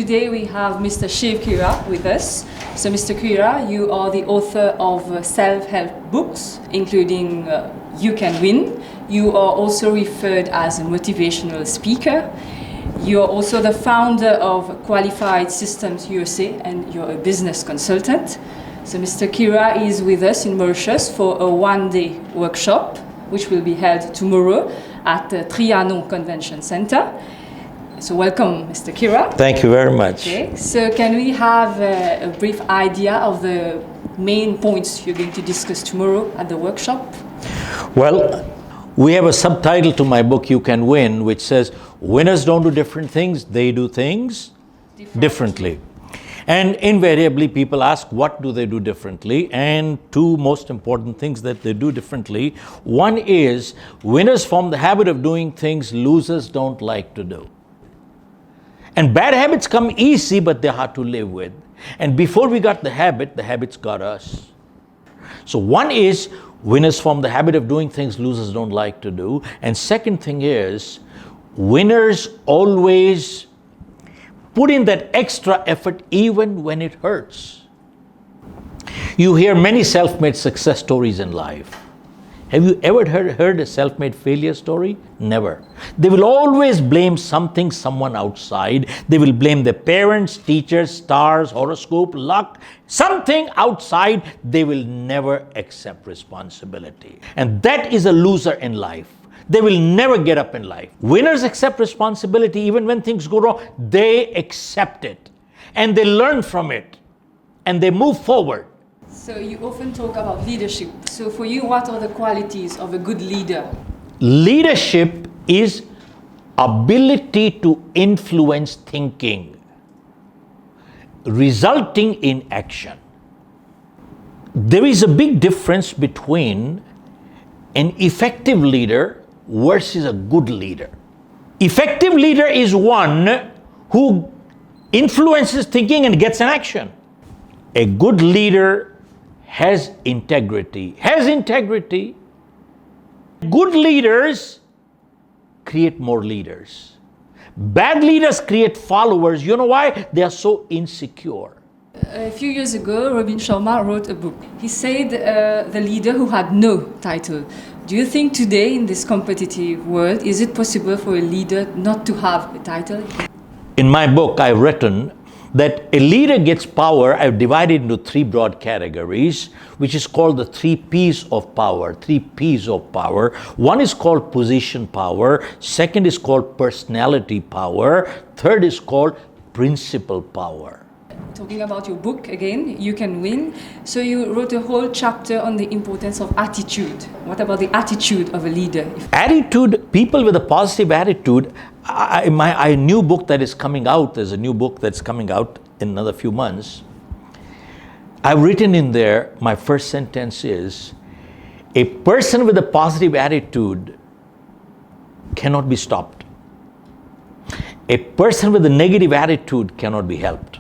today we have Mr. Shiv Khera with us. So Mr. Khera, you are the author of self-help books, including You Can Win. You are also referred as a motivational speaker. You are also the founder of Qualified Systems USA, and you're a business consultant. So Mr. Khera is with us in Mauritius for a one-day workshop, which will be held tomorrow at the Trianon Convention Center. So welcome, Mr. Khera. Thank you very much. Okay, so can we have a brief idea of the main points you're going to discuss tomorrow at the workshop? Well, we have a subtitle to my book, You Can Win, which says, winners don't do different things, they do things differently. And invariably people ask, what do they do differently? And two most important things that they do differently. One is, winners form the habit of doing things losers don't like to do. And bad habits come easy, but they're hard to live with. And before we got the habits got us. So one is, winners form the habit of doing things losers don't like to do. And second thing is, winners always put in that extra effort even when it hurts. You hear many self-made success stories in life. Have you ever heard a self-made failure story? Never. They will always blame something, someone outside. They will blame their parents, teachers, stars, horoscope, luck, something outside. They will never accept responsibility. And that is a loser in life. They will never get up in life. Winners accept responsibility even when things go wrong. They accept it and they learn from it and they move forward. So you often talk about leadership. So for you, what are the qualities of a good leader? Leadership is ability to influence thinking, resulting in action. There is a big difference between an effective leader versus a good leader. Effective leader is one who influences thinking and gets an action. A good leader has integrity. Good leaders create more leaders. Bad leaders create followers. You know why? They are so insecure. A few years ago, Robin Sharma wrote a book. He said the leader who had no title. Do you think today in this competitive world, is it possible for a leader not to have a title? In my book, I've written that a leader gets power. I've divided into three broad categories, which is called the 3 P's of power. 3 P's of power. One is called position power. Second is called personality power. Third is called principle power. Talking about your book again, You Can Win. So you wrote a whole chapter on the importance of attitude. What about the attitude of a leader? Attitude, people with a positive attitude. My new book that is coming out, there's a new book that's coming out in another few months. I've written in there, my first sentence is, a person with a positive attitude cannot be stopped. A person with a negative attitude cannot be helped.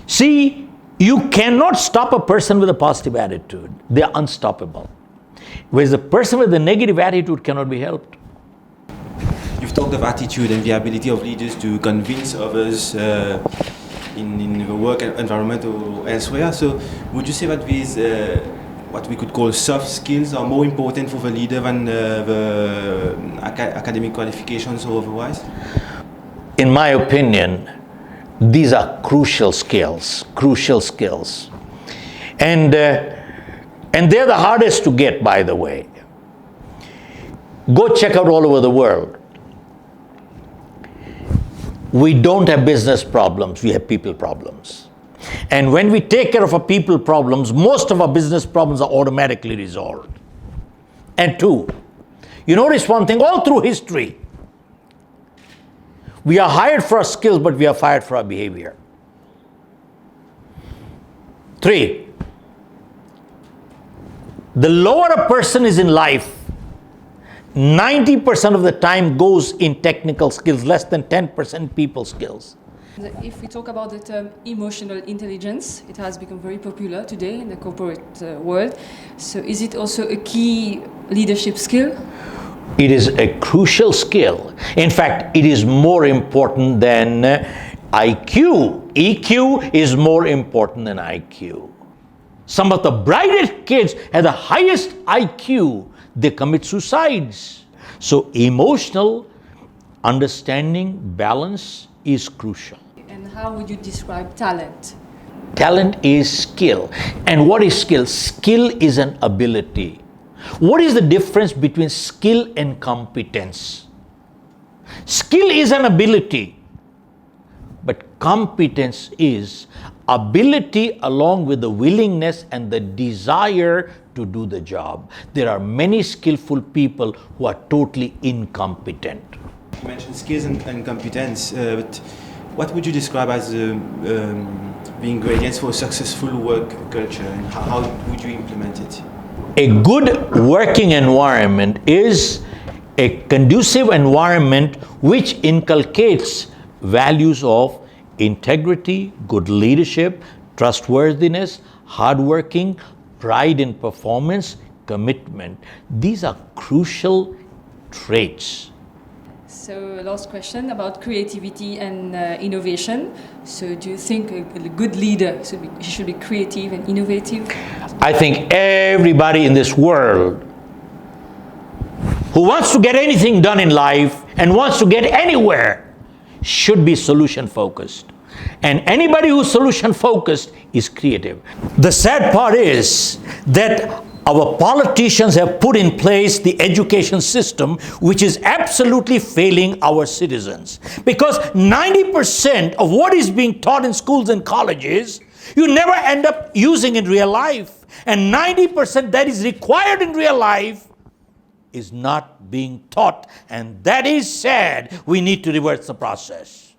See, you cannot stop a person with a positive attitude. They are unstoppable. Whereas a person with a negative attitude cannot be helped. You've talked of attitude and the ability of leaders to convince others in the work environment or elsewhere. So would you say that these what we could call soft skills are more important for the leader than the academic qualifications or otherwise? In my opinion, these are crucial skills. And they're the hardest to get, by the way. Go check out all over the world. We don't have business problems, we have people problems. And when we take care of our people problems, most of our business problems are automatically resolved. And two, you notice one thing all through history, we are hired for our skills, but we are fired for our behavior. 3, the lower a person is in life, 90% of the time goes in technical skills, less than 10% people skills. If we talk about the term emotional intelligence, it has become very popular today in the corporate world. So is it also a key leadership skill? It is a crucial skill. In fact, it is more important than IQ. EQ is more important than IQ. Some of the brightest kids have the highest IQ. They commit suicides. So emotional understanding, balance is crucial. And how would you describe talent? Talent is skill. And what is skill? Skill is an ability. What is the difference between skill and competence? Skill is an ability, but competence is ability along with the willingness and the desire to do the job. There are many skillful people who are totally incompetent. You mentioned skills and competence, but what would you describe as the ingredients for a successful work culture, and how would you implement it? A good working environment is a conducive environment which inculcates values of integrity, good leadership, trustworthiness, hardworking, pride in performance, commitment. These are crucial traits. So last question about creativity and innovation. So do you think a good leader should be creative and innovative? I think everybody in this world who wants to get anything done in life and wants to get anywhere should be solution focused. And anybody who's solution focused is creative. The sad part is that our politicians have put in place the education system which is absolutely failing our citizens. Because 90% of what is being taught in schools and colleges, you never end up using in real life. And 90% that is required in real life is not being taught. And that is sad. We need to reverse the process.